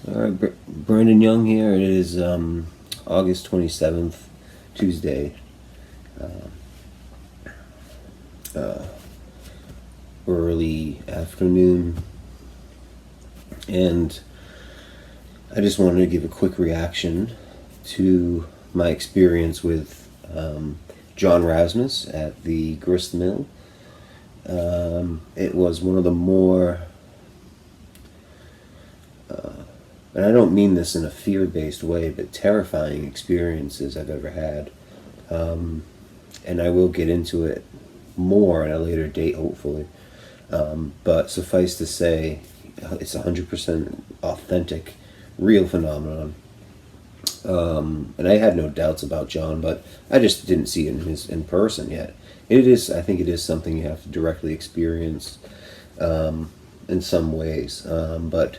All right, Brandon Young here. It is August 27th, Tuesday, early afternoon, and I just wanted to give a quick reaction to my experience with John Rasmus at the Grist Mill. It was one of the more, and I don't mean this in a fear-based way, but terrifying experiences I've ever had. And I will get into it more at a later date, hopefully. But suffice to say, it's 100% authentic, real phenomenon. And I had no doubts about John, but I just didn't see it in person yet. It is, I think, it is something you have to directly experience in some ways. But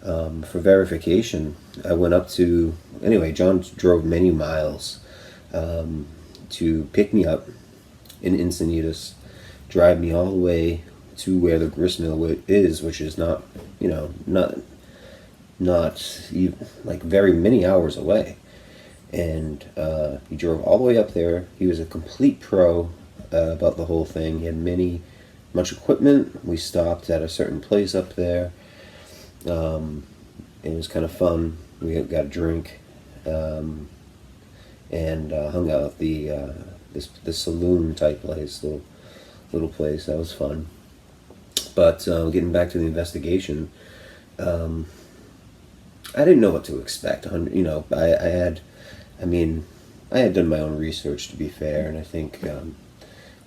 for verification, I went up to anyway. John drove many miles to pick me up in Encinitas, drive me all the way to where the grist mill is, which is not, not even, like very many hours away. And he drove all the way up there. He was a complete pro about the whole thing. He had much equipment. We stopped at a certain place up there. It was kind of fun. We got a drink and hung out at the saloon type place, the little place. That was fun. But getting back to the investigation, I didn't know what to expect. I had done my own research, to be fair, and I think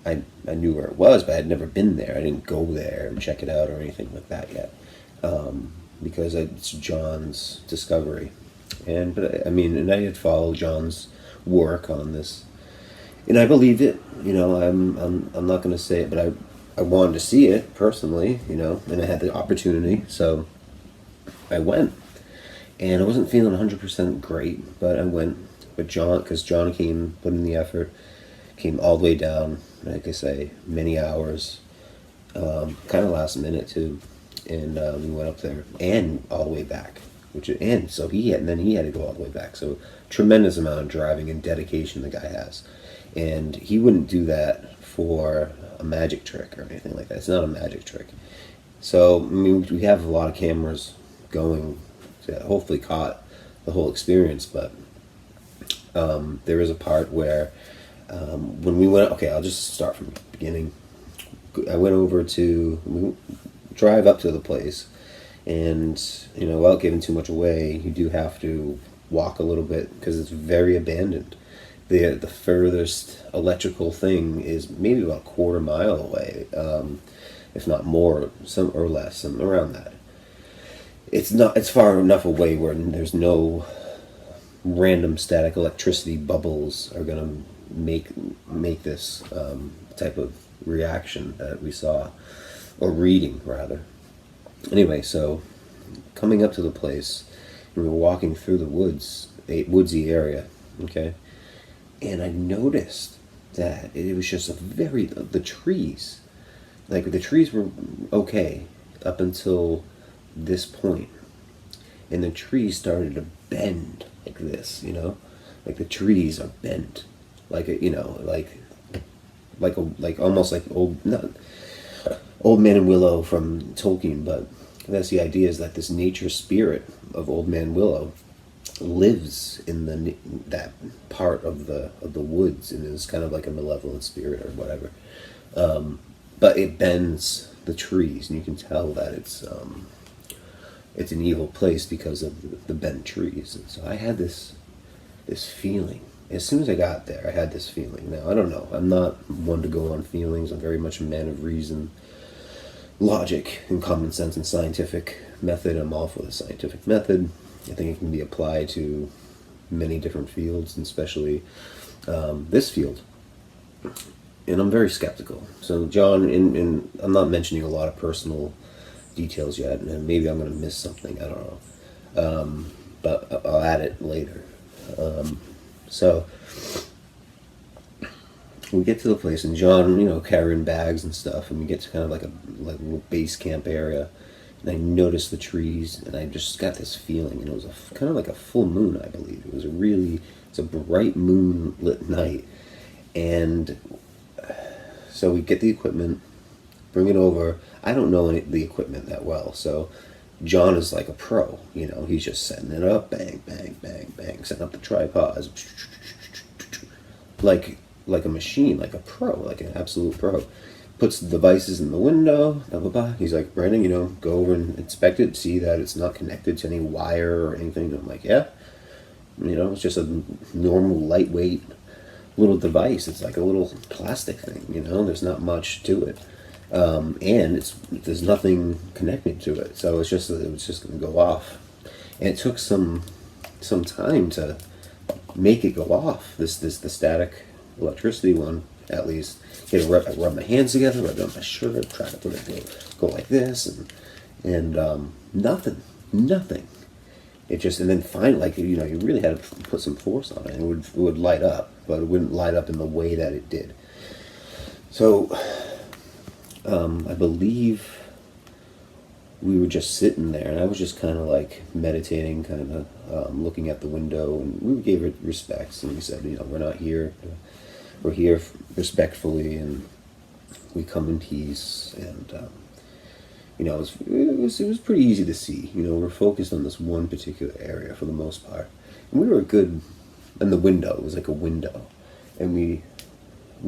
I knew where it was, but I had never been there. I didn't go there and check it out or anything like that yet, because it's John's discovery, and I had followed John's work on this, and I believed it. I'm not going to say it, but I wanted to see it personally, and I had the opportunity, so I went. And I wasn't feeling 100% great, but I went with John, because John put in the effort, came all the way down, like I say, many hours, kind of last minute too, and we went up there and all the way back, so he had to go all the way back. So tremendous amount of driving and dedication the guy has, and he wouldn't do that for a magic trick or anything like that. It's not a magic trick. So we have a lot of cameras going to hopefully caught the whole experience, but there is a part where when we went, okay, I'll just start from the beginning. I went over to drive up to the place, and without giving too much away, you do have to walk a little bit because it's very abandoned. The furthest electrical thing is maybe about a quarter mile away, if not more, some or less, something around that. It's far enough away where there's no random static electricity bubbles are going to make this type of reaction that we saw, or reading rather. Anyway, so coming up to the place, we were walking through the woods, a woodsy area, okay, and I noticed that it was just the trees, like the trees were okay up until this point, and the trees started to bend like this, like the trees are bent, like almost like old man and willow from Tolkien, but that's the idea, is that this nature spirit of old man willow lives in that part of the woods, and is kind of like a malevolent spirit or whatever, but it bends the trees, and you can tell that it's an evil place because of the bent trees. And so I had this feeling. As soon as I got there, I had this feeling. Now, I don't know. I'm not one to go on feelings. I'm very much a man of reason, logic, and common sense, and scientific method. I'm all for the scientific method. I think it can be applied to many different fields, and especially this field. And I'm very skeptical. So John, and I'm not mentioning a lot of personal details yet, and maybe I'm going to miss something, I don't know, but I'll add it later. So we get to the place, and John, carrying bags and stuff, and we get to kind of like a little base camp area, and I noticed the trees, and I just got this feeling, and it was kind of like a full moon, I believe. It's a bright moonlit night, and so we get the equipment, bring it over. I don't know the equipment that well, so John is like a pro, he's just setting it up, bang, bang, bang, bang, setting up the tripods, like a machine, like a pro, like an absolute pro. Puts the devices in the window, blah, blah, blah. He's like, Brandon, go over and inspect it, see that it's not connected to any wire or anything. And I'm like, yeah. It's just a normal, lightweight little device. It's like a little plastic thing, There's not much to it. And there's nothing connected to it. So it was just going to go off. And it took some time to make it go off, the static electricity one, at least. I rub my hands together, rub it on my shirt, try to put it go like this, and nothing. It just, and then finally, you really had to put some force on it, and it would light up, but it wouldn't light up in the way that it did. So, I believe we were just sitting there, and I was just kind of like meditating, kind of looking at the window, and we gave it respects, and we said, we're not here. We're here respectfully, and we come in peace, and it was pretty easy to see. We're focused on this one particular area for the most part, and we were good. And the window, it was like a window, and we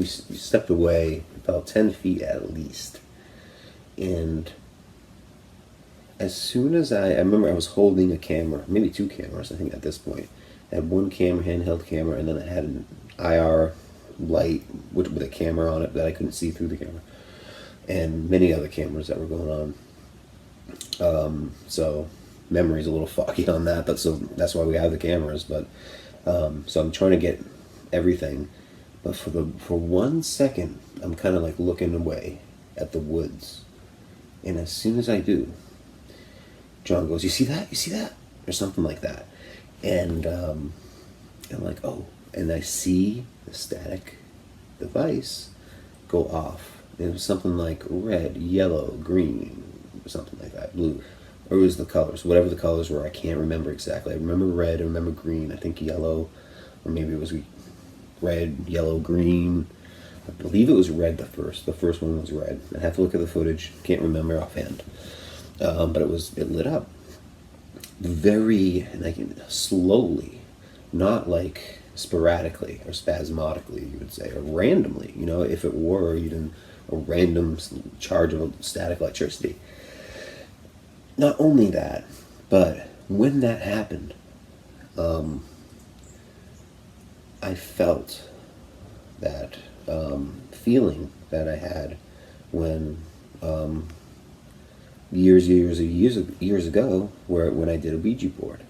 stepped away about 10 feet at least, and as soon as I remember I was holding a camera, maybe two cameras, I think at this point. I had one camera, handheld camera, and then I had an IR light with a camera on it that I couldn't see through the camera, and many other cameras that were going on. So memory's a little foggy on that, but so that's why we have the cameras. But so I'm trying to get everything, but for 1 second I'm kind of like looking away at the woods, and as soon as I do, John goes, "You see that? You see that?" Or something like that, and I'm like, "Oh." And I see the static device go off. It was something like red, yellow, green, or something like that, blue. Or it was the colors, whatever the colors were. I can't remember exactly. I remember red, I remember green, I think yellow, or maybe it was red, yellow, green. I believe it was red the first one was red. I have to look at the footage, can't remember offhand. But it lit up. And I can slowly, not like sporadically or spasmodically, you would say, or randomly, if it were even a random charge of static electricity. Not only that, but when that happened, I felt that feeling that I had when years ago, when I did a Ouija board,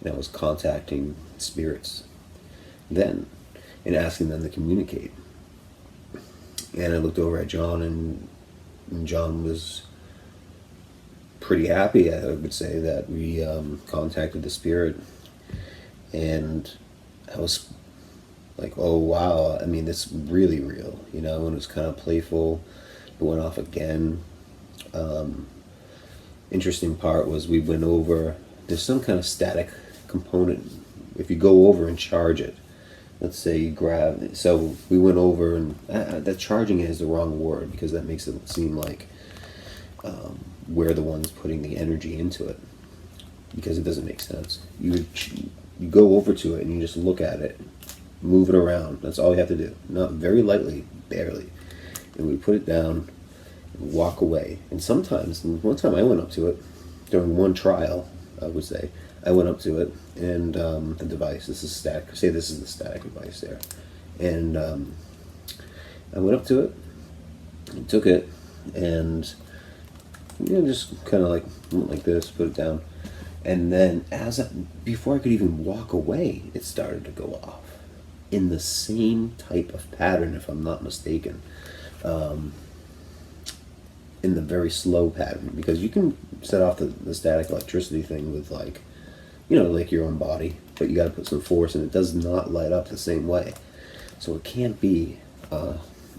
and I was contacting spirits then and asking them to communicate. And I looked over at John, and John was pretty happy, I would say, that we contacted the spirit. And I was like, oh wow, I mean, this is really real, and it was kind of playful. It went off again. Interesting part was we went over, there's some kind of static component. If you go over and charge it, let's say you grab, so we went over, and that charging is the wrong word, because that makes it seem like we're the ones putting the energy into it, because it doesn't make sense. You go over to it and you just look at it, move it around. That's all you have to do. Not very lightly, barely. And we put it down and walk away. And sometimes, one time I went up to it during one trial, I would say, I went up to it, and the device, this is static, say this is the static device there. And I went up to it, and took it, and just kind of like this, put it down. And then before I could even walk away, it started to go off in the same type of pattern, if I'm not mistaken. In the very slow pattern, because you can set off the static electricity thing with like your own body, but you got to put some force, and it does not light up the same way. So it can't be,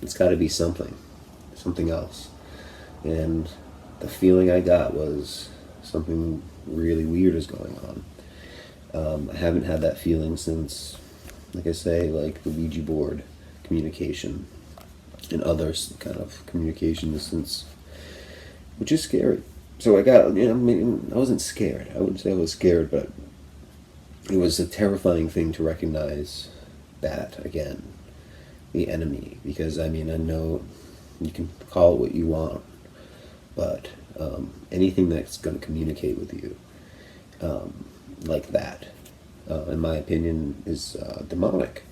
it's got to be something else. And the feeling I got was something really weird is going on. I haven't had that feeling since, like I say, like the Ouija board communication and other kind of communications since, which is scary. So I got, I mean, I wasn't scared. I wouldn't say I was scared, but it was a terrifying thing to recognize that, again, the enemy. Because, I mean, I know you can call it what you want, but anything that's going to communicate with you like that, in my opinion, is demonic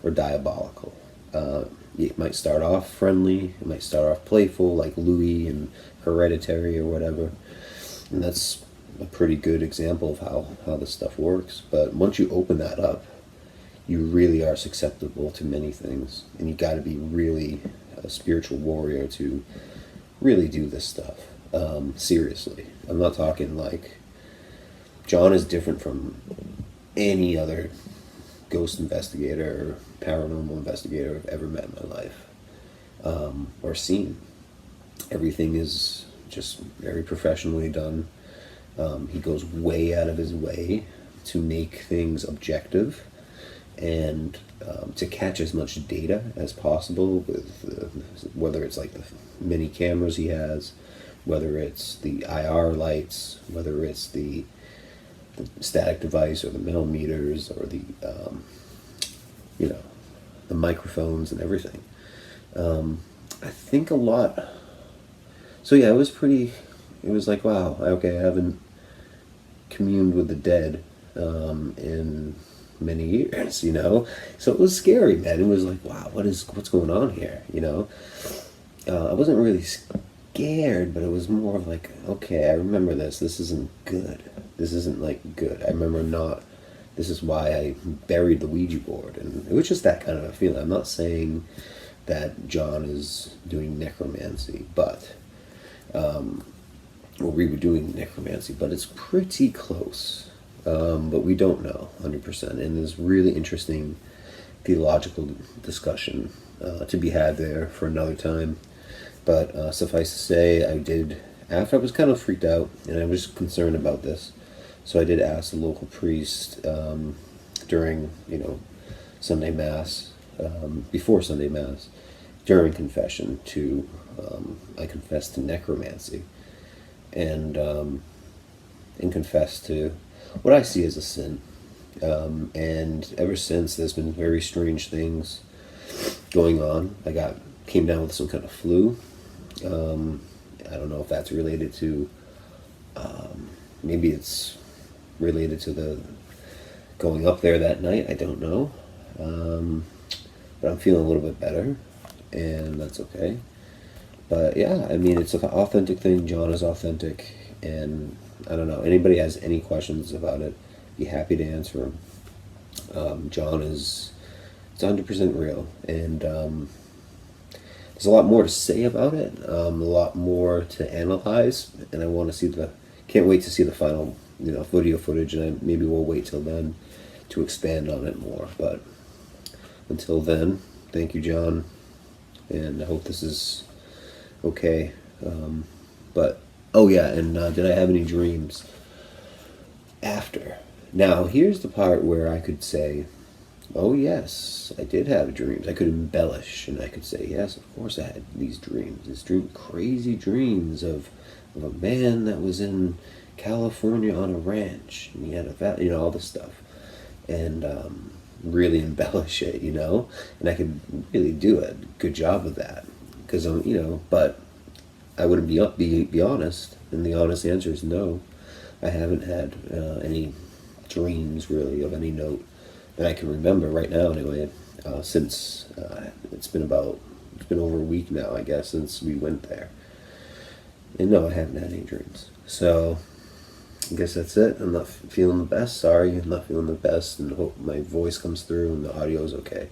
or diabolical. It might start off friendly, it might start off playful, like Louis and Hereditary or whatever, and that's a pretty good example of how this stuff works. But once you open that up, you really are susceptible to many things, and you got to be really a spiritual warrior to really do this stuff. Seriously, I'm not talking like John is different from any other ghost investigator or paranormal investigator I've ever met in my life, or seen. Everything is just very professionally done. He goes way out of his way to make things objective and to catch as much data as possible with whether it's like the many cameras he has, whether it's the IR lights, whether it's the static device or the millimeters or the the microphones and everything. I think a lot. So yeah, it was like, wow, okay, I haven't communed with the dead in many years, so it was scary, man. It was like, wow, what's going on here, I wasn't really scared, but it was more of like, okay, I remember this isn't good. This isn't like good. I remember this is why I buried the Ouija board, and it was just that kind of a feeling. I'm not saying that John is doing necromancy, but or we were doing necromancy, but it's pretty close. But we don't know 100%, and there's really interesting theological discussion to be had there for another time. But suffice to say, I did, after I was kind of freaked out, and I was concerned about this, so I did ask the local priest during, Sunday Mass, before Sunday Mass, during confession, I confessed to necromancy, and confessed to what I see as a sin. And ever since, there's been very strange things going on. Came down with some kind of flu. I don't know if that's related to, maybe it's related to the going up there that night. I don't know. But I'm feeling a little bit better, and that's okay. But yeah, I mean, it's an authentic thing. John is authentic, and I don't know. Anybody has any questions about it, be happy to answer them. John it's 100% real, and there's a lot more to say about it, a lot more to analyze, and I want to can't wait to see the final, video footage, and maybe we'll wait till then to expand on it more. But until then, thank you, John, and I hope this is okay. But oh yeah, and did I have any dreams after? Now here's the part where I could say, oh yes, I did have dreams. I could embellish, and I could say, yes, of course I had these dreams. Crazy dreams of a man that was in California on a ranch, and he had all this stuff, and really embellish it, and I could really do a good job of that, because but I wouldn't be honest, and the honest answer is no. I haven't had any dreams really of any note that I can remember right now, anyway, since it's been over a week now, I guess, since we went there. And no, I haven't had any dreams. So I guess that's it. I'm not feeling the best. Sorry, I'm not feeling the best, and hope my voice comes through and the audio is okay.